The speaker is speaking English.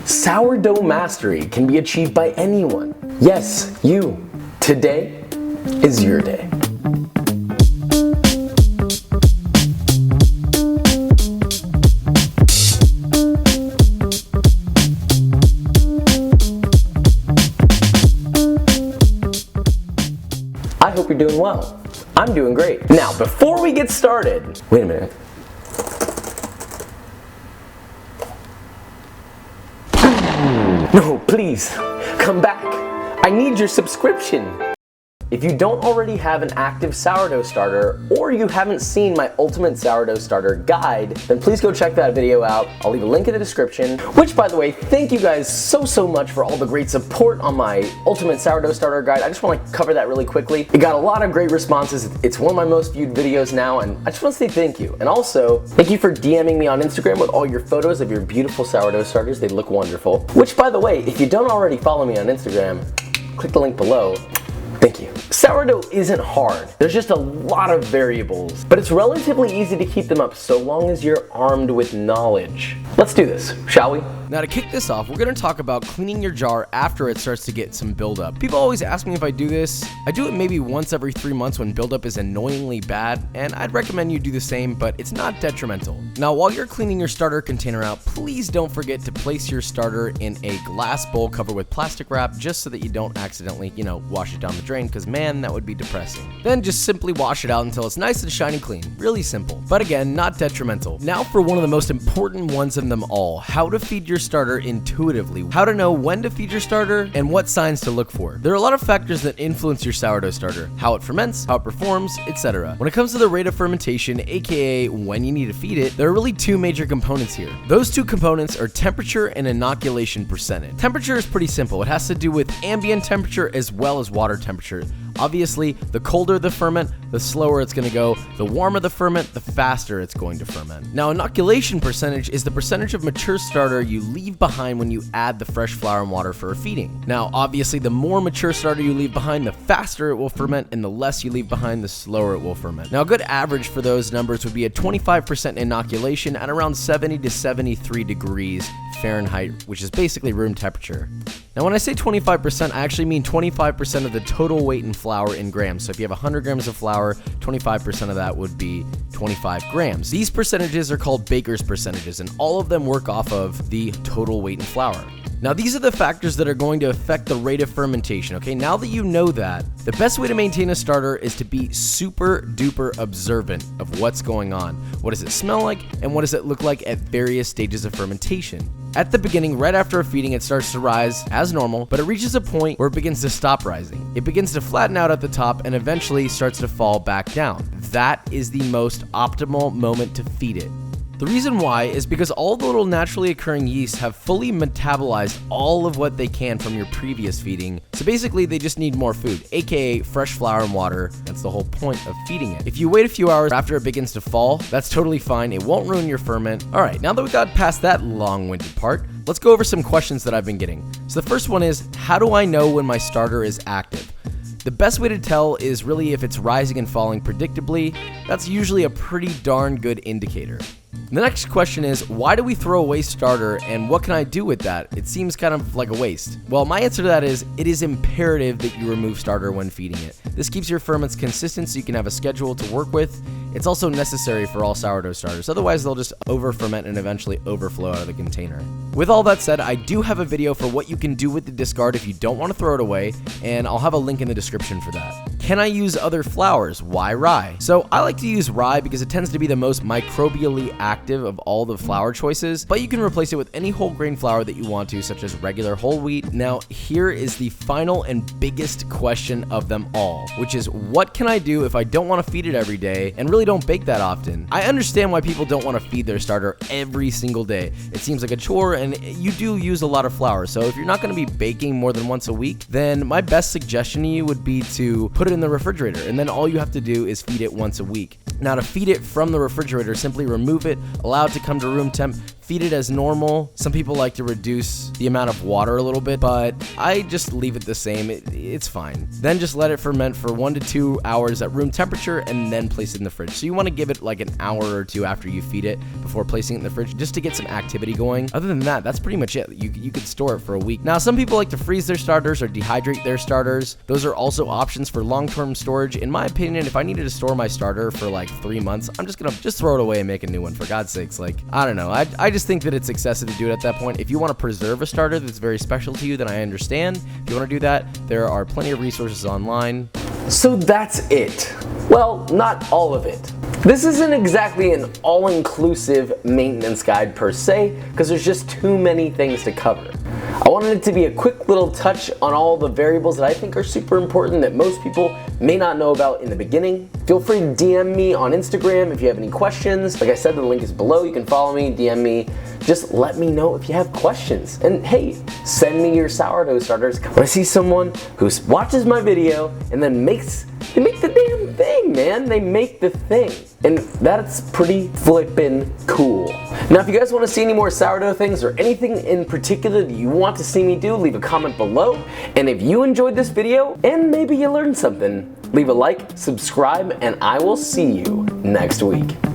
Sourdough mastery can be achieved by anyone. Yes, you. Today is your day. I hope you're doing well. I'm doing great. Now, before we get started, wait a minute. No, please, come back. I need your subscription. If you don't already have an active sourdough starter, or you haven't seen my Ultimate Sourdough Starter guide, then please go check that video out. I'll leave a link in the description, which, by the way, thank you guys so much for all the great support on my Ultimate Sourdough Starter guide. I just want to cover that really quickly. It got a lot of great responses. It's one of my most viewed videos now, and I just want to say thank you. And also, thank you for DMing me on Instagram with all your photos of your beautiful sourdough starters. They look wonderful. Which, by the way, if you don't already follow me on Instagram, click the link below. Thank you. Sourdough isn't hard. There's just a lot of variables, but it's relatively easy to keep them up so long as you're armed with knowledge. Let's do this, shall we? Now to kick this off, we're going to talk about cleaning your jar after it starts to get some buildup. People always ask me if I do this. I do it maybe once every 3 months when buildup is annoyingly bad, and I'd recommend you do the same, but it's not detrimental. Now while you're cleaning your starter container out, please don't forget to place your starter in a glass bowl covered with plastic wrap just so that you don't accidentally, wash it down the drain, because man, that would be depressing. Then just simply wash it out until it's nice and shiny clean. Really simple, but again, not detrimental. Now for one of the most important ones of them all, how to feed your starter intuitively. How to know when to feed your starter and what signs to look for. There are a lot of factors that influence your sourdough starter, how it ferments, how it performs, etc. When it comes to the rate of fermentation, aka when you need to feed it, there are really two major components here. Those two components are temperature and inoculation percentage. Temperature is pretty simple. It has to do with ambient temperature as well as water temperature. Obviously, the colder the ferment, the slower it's going to go. The warmer the ferment, the faster it's going to ferment. Now, inoculation percentage is the percentage of mature starter you leave behind when you add the fresh flour and water for a feeding. Now, obviously, the more mature starter you leave behind, the faster it will ferment, and the less you leave behind, the slower it will ferment. Now, a good average for those numbers would be a 25% inoculation at around 70 to 73 degrees Fahrenheit, which is basically room temperature. Now, when I say 25%, I actually mean 25% of the total weight in flour in grams. So if you have 100 grams of flour, 25% of that would be 25 grams. These percentages are called Baker's percentages, and all of them work off of the total weight in flour. Now, these are the factors that are going to affect the rate of fermentation, okay? Now that you know that, the best way to maintain a starter is to be super duper observant of what's going on. What does it smell like, and what does it look like at various stages of fermentation? At the beginning, right after a feeding, it starts to rise as normal, but it reaches a point where it begins to stop rising. It begins to flatten out at the top and eventually starts to fall back down. That is the most optimal moment to feed it. The reason why is because all the little naturally occurring yeasts have fully metabolized all of what they can from your previous feeding, so basically they just need more food, aka fresh flour and water. That's the whole point of feeding it. If you wait a few hours after it begins to fall, that's totally fine. It won't ruin your ferment. Alright, now that we got past that long-winded part, let's go over some questions that I've been getting. So the first one is, how do I know when my starter is active? The best way to tell is really if it's rising and falling predictably. That's usually a pretty darn good indicator. The next question is, why do we throw away starter, and what can I do with that? It seems kind of like a waste. Well, my answer to that is, it is imperative that you remove starter when feeding it. This keeps your ferments consistent so you can have a schedule to work with. It's also necessary for all sourdough starters, otherwise they'll just over-ferment and eventually overflow out of the container. With all that said, I do have a video for what you can do with the discard if you don't want to throw it away, and I'll have a link in the description for that. Can I use other flours? Why rye? So I like to use rye because it tends to be the most microbially active of all the flour choices, but you can replace it with any whole grain flour that you want to, such as regular whole wheat. Now, here is the final and biggest question of them all, which is, what can I do if I don't want to feed it every day and really don't bake that often? I understand why people don't want to feed their starter every single day. It seems like a chore, and you do use a lot of flour. So if you're not going to be baking more than once a week, then my best suggestion to you would be to put it in the refrigerator, and then all you have to do is feed it once a week. Now, to feed it from the refrigerator, simply remove it, allow it to come to room temp, feed it as normal. Some people like to reduce the amount of water a little bit, but I just leave it the same. It's fine. Then just let it ferment for 1 to 2 hours at room temperature and then place it in the fridge. So you want to give it like an hour or two after you feed it before placing it in the fridge, just to get some activity going. Other than that, that's pretty much it. You could store it for a week. Now, some people like to freeze their starters or dehydrate their starters. Those are also options for long-term storage. In my opinion, if I needed to store my starter for like 3 months, I'm just gonna throw it away and make a new one, for God's sakes. Like, I don't know. I just think that it's excessive to do it at that point. If you want to preserve a starter that's very special to you, then I understand. If you want to do that, there are plenty of resources online. So that's it. Well, not all of it. This isn't exactly an all-inclusive maintenance guide per se, because there's just too many things to cover. I wanted it to be a quick little touch on all the variables that I think are super important that most people may not know about in the beginning. Feel free to DM me on Instagram if you have any questions. Like I said, the link is below. You can follow me, DM me. Just let me know if you have questions. And hey, send me your sourdough starters. When I see someone who watches my video and then they make the damn thing, man. They make the thing. And that's pretty flippin' cool. Now, if you guys want to see any more sourdough things or anything in particular that you want to see me do, leave a comment below. And if you enjoyed this video and maybe you learned something, leave a like, subscribe, and I will see you next week.